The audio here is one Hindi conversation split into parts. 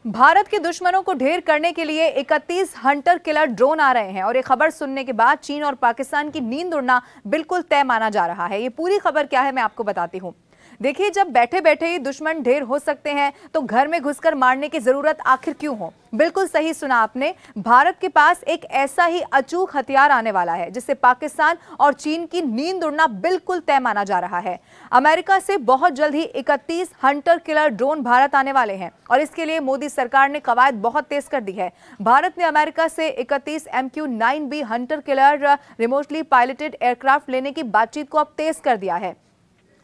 भारत के दुश्मनों को ढेर करने के लिए 31 हंटर किलर ड्रोन आ रहे हैं और ये खबर सुनने के बाद चीन और पाकिस्तान की नींद उड़ना बिल्कुल तय माना जा रहा है। ये पूरी खबर क्या है मैं आपको बताती हूँ। देखिए, जब बैठे बैठे ही दुश्मन ढेर हो सकते हैं तो घर में घुसकर मारने की जरूरत आखिर क्यों हो। बिल्कुल सही सुना आपने। भारत के पास एक ऐसा ही अचूक हथियार आने वाला है जिससे पाकिस्तान और चीन की नींद उड़ना बिल्कुल तय माना जा रहा है। अमेरिका से बहुत जल्द ही 31 हंटर किलर ड्रोन भारत आने वाले हैं और इसके लिए मोदी सरकार ने कवायद बहुत तेज कर दी है। भारत ने अमेरिका से 31 MQ-9B Hunter killer remotely piloted aircraft लेने की बातचीत को अब तेज कर दिया है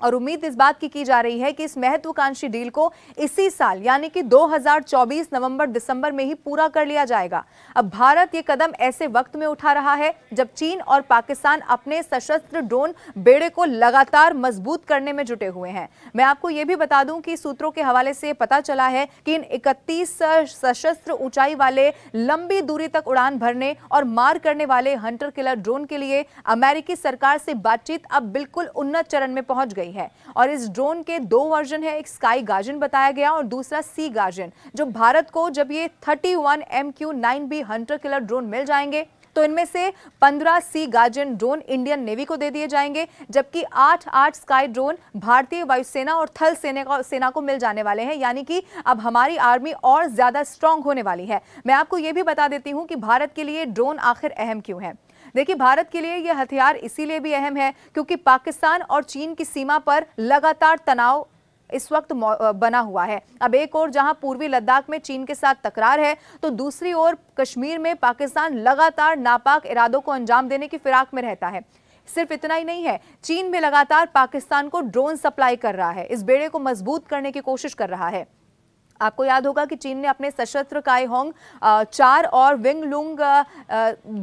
और उम्मीद इस बात की जा रही है कि इस महत्वाकांक्षी डील को इसी साल यानी कि 2024 नवंबर दिसंबर में ही पूरा कर लिया जाएगा। अब भारत ये कदम ऐसे वक्त में उठा रहा है जब चीन और पाकिस्तान अपने सशस्त्र ड्रोन बेड़े को लगातार मजबूत करने में जुटे हुए हैं। मैं आपको ये भी बता दूं कि सूत्रों के हवाले से पता चला है कि इन 31 सशस्त्र ऊंचाई वाले लंबी दूरी तक उड़ान भरने और मार करने वाले हंटर किलर ड्रोन के लिए अमेरिकी सरकार से बातचीत अब बिल्कुल उन्नत चरण में पहुंच गई है और इस ड्रोन के दो वर्जन है। एक स्काई गार्जियन बताया गया और दूसरा सी गार्जियन, जो भारत को जब ये 31 MQ-9B हंटर किलर ड्रोन मिल जाएंगे तो इनमें से 15 सी गार्जियन ड्रोन इंडियन नेवी को दे दिए जाएंगे, जबकि 8 स्काई ड्रोन भारतीय वायुसेना और थल सेना को मिल जाने वाले हैं। यानी कि अब हमारी आर्मी और ज्यादा स्ट्रांग होने वाली है। मैं आपको यह भी बता देती हूं कि भारत के लिए ड्रोन आखिर अहम क्यों है। देखिए, भारत के लिए यह हथियार इसीलिए भी अहम है क्योंकि पाकिस्तान और चीन की सीमा पर लगातार तनाव इस वक्त बना हुआ है। अब एक ओर जहां पूर्वी लद्दाख में चीन के साथ तकरार है तो दूसरी ओर कश्मीर में पाकिस्तान लगातार नापाक इरादों को अंजाम देने की फिराक में रहता है। सिर्फ इतना ही नहीं है, चीन भी लगातार पाकिस्तान को ड्रोन सप्लाई कर रहा है, इस बेड़े को मजबूत करने की कोशिश कर रहा है। आपको याद होगा कि चीन ने अपने सशस्त्र काईहोंग 4 और विंग लुंग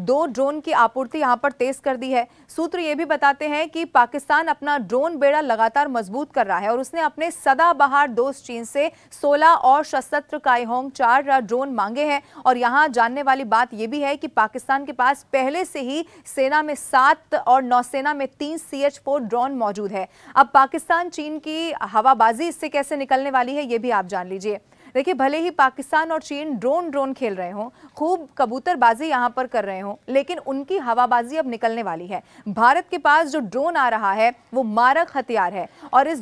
2 ड्रोन की आपूर्ति यहां पर तेज कर दी है। सूत्र ये भी बताते हैं कि पाकिस्तान अपना ड्रोन बेड़ा लगातार मजबूत कर रहा है और उसने अपने सदाबहार दोस्त चीन से 16 और सशस्त्र काईहोंग 4 ड्रोन मांगे हैं। और यहां जानने वाली बात यह भी है कि पाकिस्तान के पास पहले से ही सेना में 7 और नौसेना में 3 CH-4 ड्रोन मौजूद है। अब पाकिस्तान चीन की हवाबाजी इससे कैसे निकलने वाली है ये भी आप जान लीजिए। देखिए, भले ही पाकिस्तान और चीन ड्रोन खेल रहे हों, खूब कबूतरबाजी यहां पर कर रहे हों, लेकिन उनकी हवाबाजी अब निकलने वाली है। भारत के पास जो ड्रोन आ रहा है वो मारक हथियार है और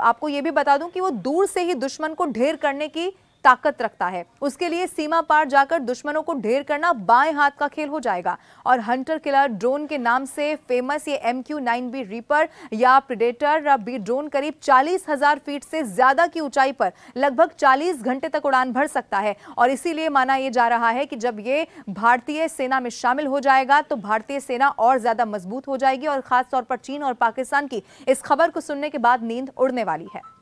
आपको ये भी बता दूं कि वो दूर से ही दुश्मन को ढेर करने की ताकत रखता है। उसके लिए सीमा पार जाकर दुश्मनों को ढेर करना बाएं हाथ का खेल हो जाएगा और हंटर किलर ड्रोन के नाम से फेमस ये MQ-9B रीपर या प्रेडेटर बी ड्रोन करीब 40,000 फीट से ज्यादा की ऊंचाई पर लगभग 40 घंटे तक उड़ान भर सकता है और इसीलिए माना यह जा रहा है कि जब ये भारतीय सेना में शामिल हो जाएगा तो भारतीय सेना और ज्यादा मजबूत हो जाएगी और खासतौर पर चीन और पाकिस्तान की इस खबर को सुनने के बाद नींद उड़ने वाली है।